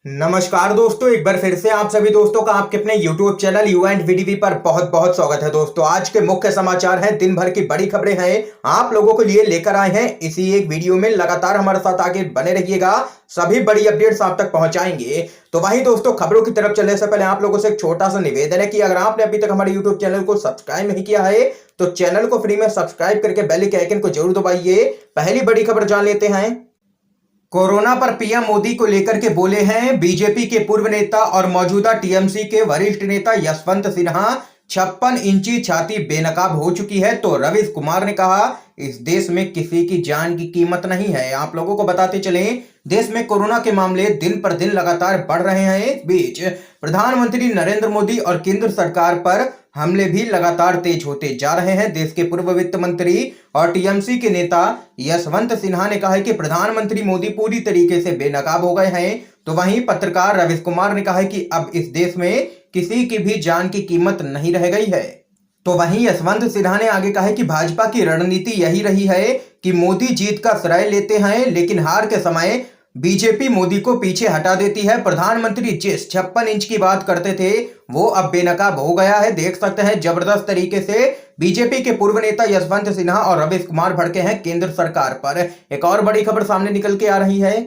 नमस्कार दोस्तों, एक बार फिर से आप सभी दोस्तों का आपके अपने YouTube चैनल यू एंड वीडीवी पर बहुत बहुत स्वागत है। दोस्तों, आज के मुख्य समाचार हैं, दिन भर की बड़ी खबरें हैं, आप लोगों के लिए लेकर आए हैं। इसी एक वीडियो में लगातार हमारे साथ आगे बने रहिएगा, सभी बड़ी अपडेट्स आप तक पहुंचाएंगे। तो वही दोस्तों, खबरों की तरफ चलने से पहले आप लोगों से एक छोटा सा निवेदन है कि अगर आपने अभी तक हमारे YouTube चैनल को सब्सक्राइब नहीं किया है तो चैनल को फ्री में सब्सक्राइब करके बेल के आइकन को जरूर दबाइए। पहली बड़ी खबर जान लेते हैं। कोरोना पर पीएम मोदी को लेकर के बोले हैं बीजेपी के पूर्व नेता और मौजूदा टीएमसी के वरिष्ठ नेता यशवंत सिन्हा। 56 इंची छाती बेनकाब हो चुकी है। तो रवीश कुमार ने कहा, इस देश में किसी की जान की कीमत नहीं है। आप लोगों को बताते चलें, देश में कोरोना के मामले दिन पर दिन लगातार बढ़ रहे हैं। इस बीच प्रधानमंत्री नरेंद्र मोदी और केंद्र सरकार पर हमले भी लगातार तेज होते जा रहे हैं। देश के पूर्व वित्त मंत्री और टीएमसी के नेता यशवंत सिन्हा ने कहा है कि प्रधानमंत्री मोदी पूरी तरीके से बेनकाब हो गए हैं। तो वहीं पत्रकार रवीश कुमार ने कहा है कि अब इस देश में किसी की भी जान की कीमत नहीं रह गई है। तो वहीं यशवंत सिन्हा ने आगे कहा है कि भाजपा की रणनीति यही रही है कि मोदी जीत का श्रेय लेते हैं, लेकिन हार के समय बीजेपी मोदी को पीछे हटा देती है। प्रधानमंत्री जिस 56 इंच की बात करते थे वो अब बेनकाब हो गया है। देख सकते हैं, जबरदस्त तरीके से बीजेपी के पूर्व नेता यशवंत सिन्हा और रवीश कुमार भड़के हैं केंद्र सरकार पर। एक और बड़ी खबर सामने निकल के आ रही है।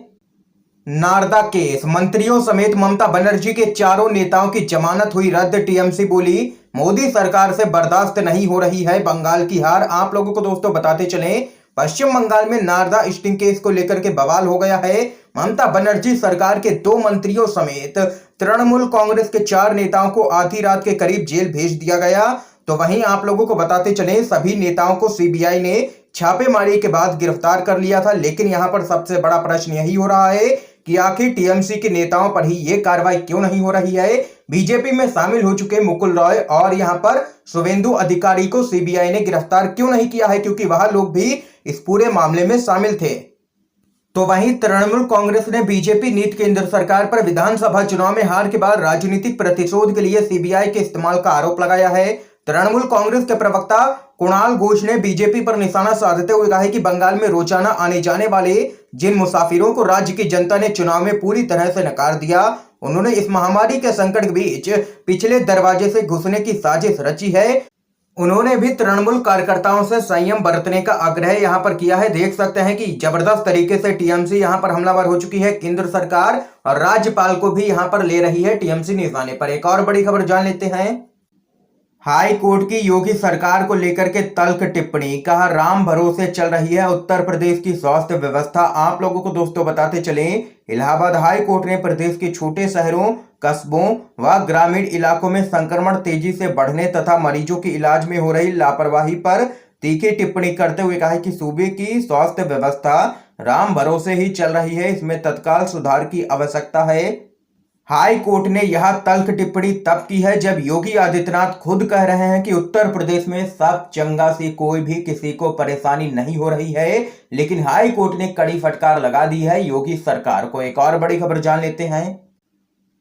नारदा केस, मंत्रियों समेत ममता बनर्जी के चारों नेताओं की जमानत हुई रद्द। टीएमसी बोली, मोदी सरकार से बर्दाश्त नहीं हो रही है बंगाल की हार। आप लोगों को दोस्तों बताते चलें, पश्चिम बंगाल में नारदा स्टिंग केस को लेकर के बवाल हो गया है। ममता बनर्जी सरकार के 2 मंत्रियों समेत तृणमूल कांग्रेस के 4 नेताओं को आधी रात के करीब जेल भेज दिया गया। तो वहीं आप लोगों को बताते चलें, सभी नेताओं को सीबीआई ने छापेमारी के बाद गिरफ्तार कर लिया था। लेकिन यहां पर सबसे बड़ा प्रश्न यही हो रहा है कि आखिर टीएमसी के नेताओं पर ही ये कार्रवाई क्यों नहीं हो रही है। बीजेपी में शामिल हो चुके मुकुल रॉय और यहां पर शुभेंदु अधिकारी को सीबीआई ने गिरफ्तार क्यों नहीं किया है, क्योंकि वह लोग भी इस पूरे मामले में शामिल थे। तो वहीं तृणमूल कांग्रेस ने बीजेपी नीति केंद्र सरकार पर विधानसभा चुनाव में हार के बाद राजनीतिक प्रतिशोध के लिए सीबीआई के इस्तेमाल का आरोप लगाया है। तृणमूल कांग्रेस के प्रवक्ता कुणाल घोष ने बीजेपी पर निशाना साधते हुए कहा है कि बंगाल में रोजाना आने जाने वाले जिन मुसाफिरों को राज्य की जनता ने चुनाव में पूरी तरह से नकार दिया, उन्होंने इस महामारी के संकट के बीच पिछले दरवाजे से घुसने की साजिश रची है। उन्होंने भी तृणमूल कार्यकर्ताओं से संयम बरतने का आग्रह यहां पर किया है। देख सकते हैं कि जबरदस्त तरीके से टीएमसी यहां पर हमलावर हो चुकी है। केंद्र सरकार और राज्यपाल को भी यहां पर ले रही है टीएमसी निशाने पर। एक और बड़ी खबर जान लेते हैं। हाई कोर्ट की योगी सरकार को लेकर के तल्ख टिप्पणी, कहा राम भरोसे चल रही है उत्तर प्रदेश की स्वास्थ्य व्यवस्था। आप लोगों को दोस्तों बताते चलें, इलाहाबाद हाई कोर्ट ने प्रदेश के छोटे शहरों, कस्बों व ग्रामीण इलाकों में संक्रमण तेजी से बढ़ने तथा मरीजों के इलाज में हो रही लापरवाही पर तीखी टिप्पणी करते हुए कहा कि सूबे की स्वास्थ्य व्यवस्था राम भरोसे ही चल रही है, इसमें तत्काल सुधार की आवश्यकता है। हाई कोर्ट ने यह तल्ख टिप्पणी तब की है जब योगी आदित्यनाथ खुद कह रहे हैं कि उत्तर प्रदेश में सब चंगा से कोई भी किसी को परेशानी नहीं हो रही है। लेकिन हाई कोर्ट ने कड़ी फटकार लगा दी है योगी सरकार को। एक और बड़ी खबर जान लेते हैं।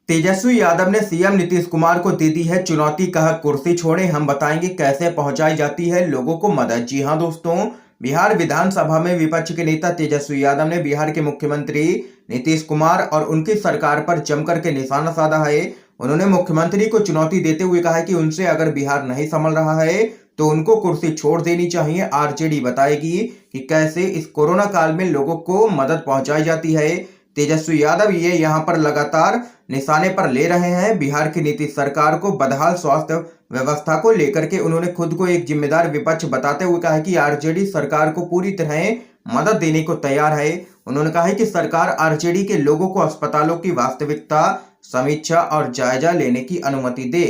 तेजस्वी यादव ने सीएम नीतीश कुमार को दे दी है चुनौती, कहा कुर्सी छोड़े, हम बताएंगे कैसे पहुंचाई जाती है लोगों को मदद। जी हां दोस्तों, बिहार विधानसभा में विपक्ष के नेता तेजस्वी यादव ने बिहार के मुख्यमंत्री नीतीश कुमार और उनकी सरकार पर जमकर के निशाना साधा है। उन्होंने मुख्यमंत्री को चुनौती देते हुए कहा कि उनसे अगर बिहार नहीं संभल रहा है तो उनको कुर्सी छोड़ देनी चाहिए। आरजेडी बताएगी कि कैसे इस कोरोना काल में लोगों को मदद पहुंचाई जाती है। तेजस्वी यादव ये यहां पर लगातार निशाने पर ले रहे हैं बिहार की नीतीश सरकार को। बदहाल स्वास्थ्य व्यवस्था को लेकर के उन्होंने खुद को एक जिम्मेदार विपक्ष बताते हुए कहा कि आरजेडी सरकार को पूरी तरह मदद देने को तैयार है। उन्होंने कहा है कि सरकार आरजेडी के लोगों को अस्पतालों की वास्तविकता, समीक्षा और जायजा लेने की अनुमति दे।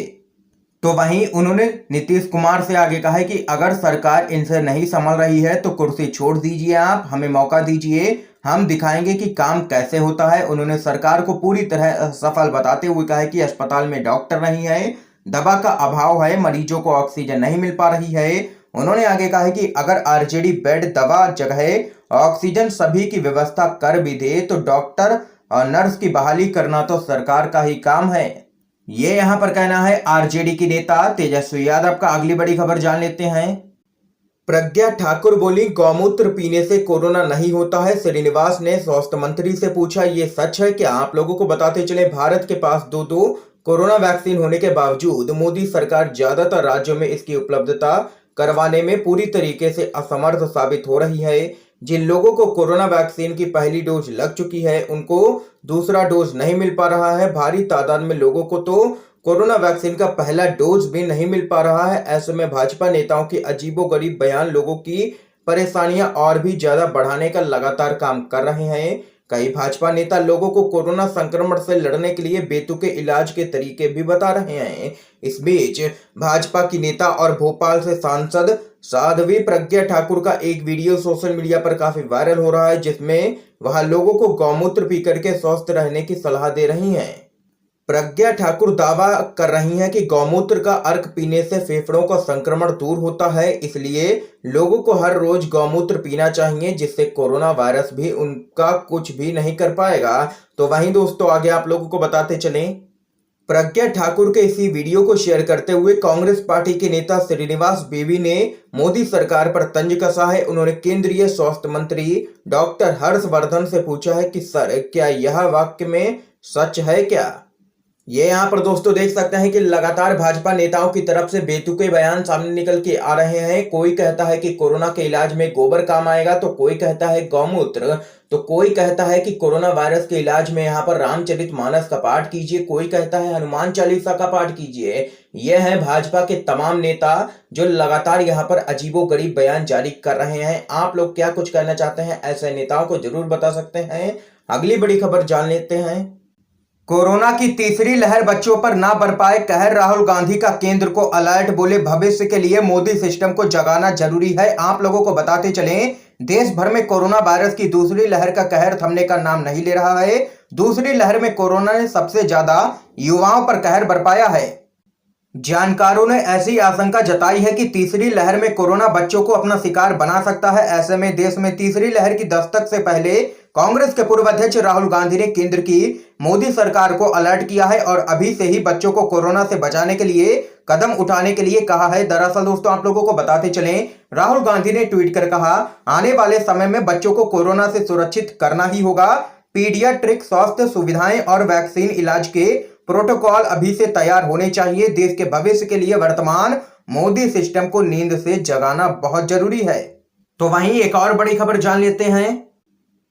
तो वहीं उन्होंने नीतीश कुमार से आगे कहा है कि अगर सरकार इनसे नहीं संभल रही है तो कुर्सी छोड़ दीजिए, आप हमें मौका दीजिए, हम दिखाएंगे कि काम कैसे होता है। उन्होंने सरकार को पूरी तरह सफल बताते हुए कहा है कि अस्पताल में डॉक्टर नहीं है, दवा का अभाव है, मरीजों को ऑक्सीजन नहीं मिल पा रही है। उन्होंने आगे कहा है कि अगर आरजेडी बेड, दवा, जगह, ऑक्सीजन सभी की व्यवस्था कर भी दे तो डॉक्टर और नर्स की बहाली करना तो सरकार का ही काम है। ये यहां पर कहना है आरजेडी की नेता तेजस्वी यादव का। अगली बड़ी खबर जान लेते हैं। प्रज्ञा ठाकुर बोली, गौमूत्र पीने से कोरोना नहीं होता है। श्रीनिवास ने स्वास्थ्य मंत्री से पूछा, ये सच है क्या? आप लोगों को बताते चले, भारत के पास दो कोरोना वैक्सीन होने के बावजूद मोदी सरकार ज्यादातर राज्यों में इसकी उपलब्धता करवाने में पूरी तरीके से असमर्थ साबित हो रही है। जिन लोगों को कोरोना वैक्सीन की पहली डोज लग चुकी है, उनको दूसरा डोज नहीं मिल पा रहा है। भारी तादाद में लोगों को तो कोरोना वैक्सीन का पहला डोज भी नहीं मिल पा रहा है। ऐसे में भाजपा नेताओं के अजीबोगरीब बयान लोगों की परेशानियां और भी ज्यादा बढ़ाने का लगातार काम कर रहे हैं। कई भाजपा नेता लोगों को कोरोना संक्रमण से लड़ने के लिए बेतुके इलाज के तरीके भी बता रहे हैं। इस बीच भाजपा की नेता और भोपाल से सांसद साध्वी प्रज्ञा ठाकुर का एक वीडियो सोशल मीडिया पर काफी वायरल हो रहा है, जिसमें वह लोगों को गौमूत्र पी करके स्वस्थ रहने की सलाह दे रही हैं। प्रज्ञा ठाकुर दावा कर रही हैं कि गौमूत्र का अर्क पीने से फेफड़ों का संक्रमण दूर होता है, इसलिए लोगों को हर रोज गौमूत्र पीना चाहिए, जिससे कोरोना वायरस भी उनका कुछ भी नहीं कर पाएगा। तो वहीं दोस्तों, आगे आप लोगों को बताते चलें, प्रज्ञा ठाकुर के इसी वीडियो को शेयर करते हुए कांग्रेस पार्टी के नेता श्रीनिवास बेवी ने मोदी सरकार पर तंज कसा है। उन्होंने केंद्रीय स्वास्थ्य मंत्री डॉक्टर हर्षवर्धन से पूछा है कि सर, क्या यह वाक्य में सच है क्या? ये यहाँ पर दोस्तों देख सकते हैं कि लगातार भाजपा नेताओं की तरफ से बेतुके बयान सामने निकल के आ रहे हैं। कोई कहता है कि कोरोना के इलाज में गोबर काम आएगा, तो कोई कहता है गौमूत्र, तो कोई कहता है कि कोरोना वायरस के इलाज में यहाँ पर रामचरितमानस का पाठ कीजिए, कोई कहता है हनुमान चालीसा का पाठ कीजिए। ये है भाजपा के तमाम नेता जो लगातार यहाँ पर अजीबोगरीब बयान जारी कर रहे हैं। आप लोग क्या कुछ कहना चाहते हैं? ऐसे नेताओं को जरूर बता सकते हैं। अगली बड़ी खबर जान लेते हैं। कोरोना की तीसरी लहर बच्चों पर ना बर पाए कहर, राहुल गांधी का केंद्र को अलर्ट। बोले, भविष्य के लिए मोदी सिस्टम को जगाना जरूरी है। आप लोगों को बताते चलें, देश भर में कोरोना वायरस की दूसरी लहर का कहर थमने का नाम नहीं ले रहा है। दूसरी लहर में कोरोना ने सबसे ज्यादा युवाओं पर कहर बरपाया है। जानकारों ने ऐसी आशंका जताई है कि तीसरी लहर में कोरोना बच्चों को अपना शिकार बना सकता है। ऐसे में देश में तीसरी लहर की दस्तक से पहले कांग्रेस के पूर्व अध्यक्ष राहुल गांधी ने केंद्र की मोदी सरकार को अलर्ट किया है और अभी से ही बच्चों को कोरोना से बचाने के लिए कदम उठाने के लिए कहा है। दरअसल दोस्तों, आप लोगों को बताते चलें, राहुल गांधी ने ट्वीट कर कहा, आने वाले समय में बच्चों को कोरोना से सुरक्षित करना ही होगा। पीडियाट्रिक स्वास्थ्य सुविधाएं और वैक्सीन इलाज के प्रोटोकॉल अभी से तैयार होने चाहिए। देश के भविष्य के लिए वर्तमान मोदी सिस्टम को नींद से जगाना बहुत जरूरी है। तो वहीं एक और बड़ी खबर जान लेते हैं।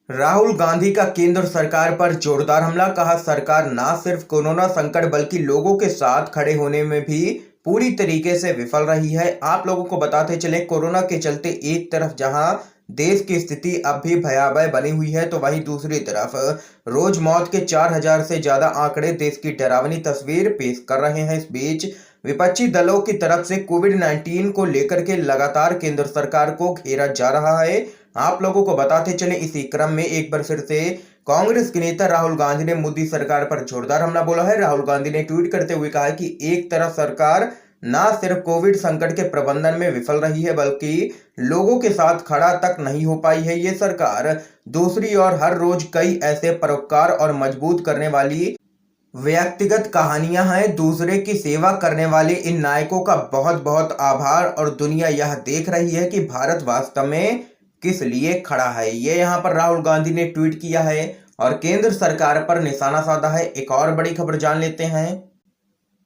राहुल गांधी का केंद्र सरकार पर जोरदार हमला। कहा, सरकार ना सिर्फ कोरोना संकट बल्कि लोगों के साथ खड़े होने में भी पूरी तरीके से विफल रही है। आप लोगों को बताते चले, कोरोना के चलते एक तरफ जहां देश की स्थिति अब भी भयावह बनी हुई है, तो वहीं दूसरी तरफ रोज मौत के 4000 से ज्यादा आंकड़े देश की डरावनी तस्वीर पेश कर रहे हैं। इस बीच विपक्षी दलों की तरफ से कोविड-19 को लेकर के लगातार केंद्र सरकार को घेरा जा रहा है। आप लोगों को बताते चले, इसी क्रम में एक बार फिर से कांग्रेस के नेता राहुल गांधी ने मोदी सरकार पर जोरदार हमला बोला है। राहुल गांधी ने ट्वीट करते हुए कहा कि एक तरफ सरकार ना सिर्फ कोविड संकट के प्रबंधन में विफल रही है, बल्कि लोगों के साथ खड़ा तक नहीं हो पाई है ये सरकार। दूसरी ओर हर रोज कई ऐसे परोपकार और मजबूत करने वाली व्यक्तिगत कहानियां हैं। दूसरे की सेवा करने वाले इन नायकों का बहुत बहुत आभार, और दुनिया यह देख रही है कि भारत वास्तव में किस लिए खड़ा है। ये यहाँ पर राहुल गांधी ने ट्वीट किया है और केंद्र सरकार पर निशाना साधा है। एक और बड़ी खबर जान लेते हैं।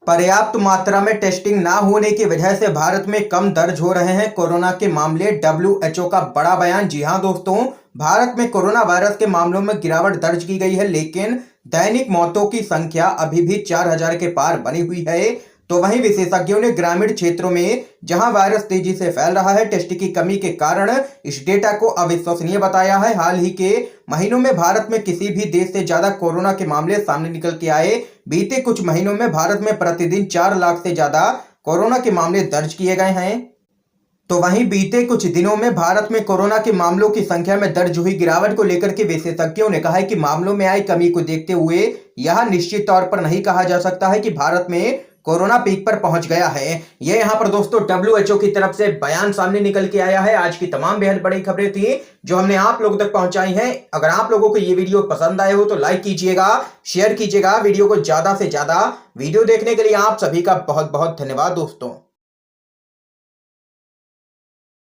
पर्याप्त मात्रा में टेस्टिंग ना होने की वजह से भारत में कम दर्ज हो रहे हैं कोरोना के मामले। WHO का बड़ा बयान। जी हां दोस्तों, भारत में कोरोना वायरस के मामलों में गिरावट दर्ज की गई है, लेकिन दैनिक मौतों की संख्या अभी भी 4000 के पार बनी हुई है। तो वहीं विशेषज्ञों ने ग्रामीण क्षेत्रों में जहां वायरस तेजी से फैल रहा है, टेस्ट की कमी के कारण इस डेटा को अविश्वसनीय बताया है। हाल ही के महीनों में भारत में किसी भी देश से ज्यादा कोरोना के मामले सामने निकल के आए। बीते कुछ महीनों में भारत में प्रतिदिन 4 लाख से ज्यादा कोरोना के मामले दर्ज किए गए हैं। तो वहीं बीते कुछ दिनों में भारत में कोरोना के मामलों की संख्या में दर्ज हुई गिरावट को लेकर के विशेषज्ञों ने कहा है कि मामलों में आई कमी को देखते हुए यह निश्चित तौर पर नहीं कहा जा सकता है कि भारत में कोरोना पीक पर पहुंच गया है। ये यहाँ पर दोस्तों WHO की तरफ से बयान सामने निकल के आया है। आज की तमाम बेहद बड़ी खबरें थी जो हमने आप लोगों तक पहुंचाई हैं। अगर आप लोगों को ये वीडियो पसंद आए हो तो लाइक कीजिएगा, शेयर कीजिएगा वीडियो को, ज्यादा से ज्यादा वीडियो देखने के लिए आप सभी का बहुत बहुत धन्यवाद दोस्तों।